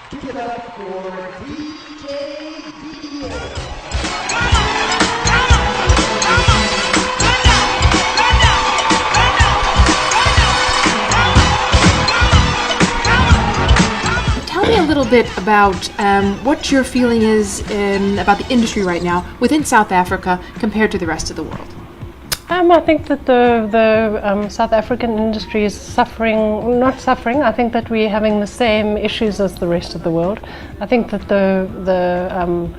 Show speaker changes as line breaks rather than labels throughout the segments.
Give it up for DJ Video.
Tell me a little bit about what your feeling is about the industry right now within South Africa compared to the rest of the world.
I think that the South African industry is not suffering. I think that we're having the same issues as the rest of the world. I think that the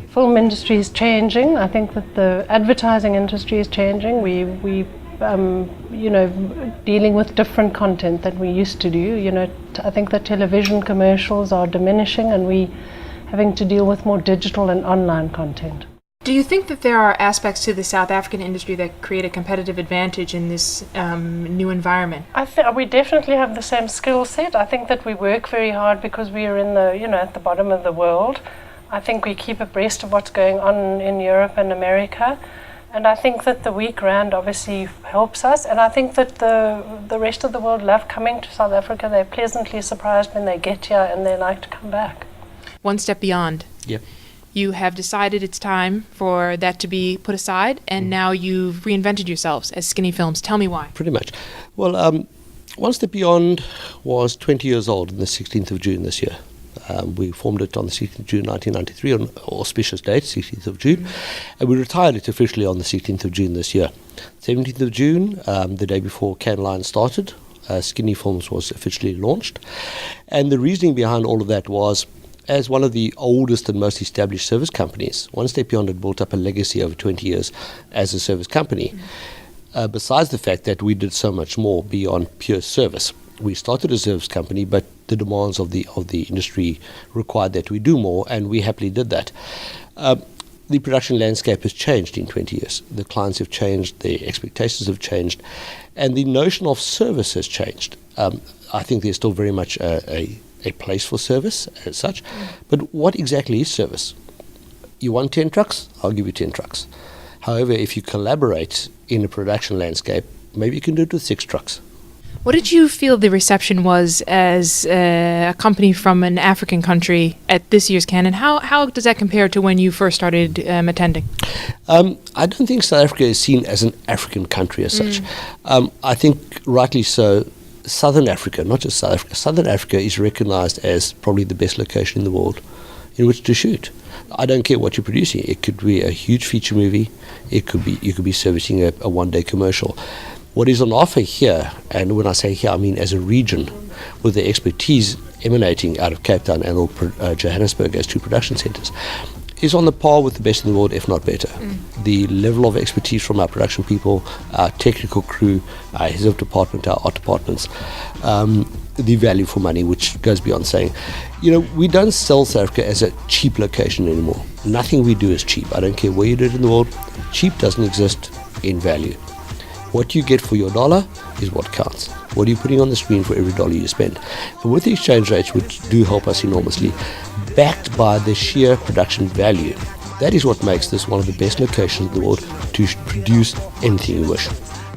film industry is changing. I think that the advertising industry is changing. We dealing with different content than we used to do. I think that television commercials are diminishing, and we having to deal with more digital and online content.
Do you think that there are aspects to the South African industry that create a competitive advantage in this new environment?
I think we definitely have the same skill set. I think that we work very hard because we are in at the bottom of the world. I think we keep abreast of what's going on in Europe and America. And I think that the weak rand obviously helps us. And I think that the rest of the world love coming to South Africa. They're pleasantly surprised when they get here, and they like to come back.
One step beyond.
Yeah.
You have decided it's time for that to be put aside, and now you've reinvented yourselves as Skinny Films. Tell me why.
Pretty much. Well, One Step Beyond was 20 years old on the 16th of June this year. We formed it on the 16th of June 1993, on auspicious date, 16th of June, and we retired it officially on the 16th of June this year. 17th of June, the day before Cannes Lions started, Skinny Films was officially launched. And the reasoning behind all of that was, as one of the oldest and most established service companies, One Step Beyond had built up a legacy over 20 years as a service company. Besides the fact that we did so much more beyond pure service. We started a service company, but the demands of the industry required that we do more, and we happily did that. The production landscape has changed in 20 years. The clients have changed, the expectations have changed, and the notion of service has changed. I think there's still very much a place for service as such, but what exactly is service? You want 10 trucks? I'll give you 10 trucks. However, if you collaborate in a production landscape, maybe you can do it with 6 trucks.
What did you feel the reception was as a company from an African country at this year's Cannes, and how does that compare to when you first started attending?
I don't think South Africa is seen as an African country as such. I think rightly so, Southern Africa, not just South Africa, Southern Africa is recognized as probably the best location in the world in which to shoot. I don't care what you're producing. It could be a huge feature movie. You could be servicing a one-day commercial. What is on offer here, and when I say here, I mean as a region, with the expertise emanating out of Cape Town and Johannesburg as 2 production centers, is on the par with the best in the world, if not better. The level of expertise from our production people, our technical crew, our heads of department, our art departments, the value for money, which goes beyond saying. We don't sell South Africa as a cheap location anymore. Nothing we do is cheap. I don't care where you do it in the world. Cheap doesn't exist in value. What you get for your dollar is what counts. What are you putting on the screen for every dollar you spend? And with the exchange rates, which do help us enormously, backed by the sheer production value, that is what makes this one of the best locations in the world to produce anything you wish.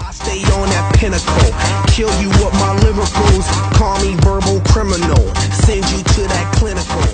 I stay on that pinnacle, kill you with my lyricals, call me verbal criminal, send you to that clinical.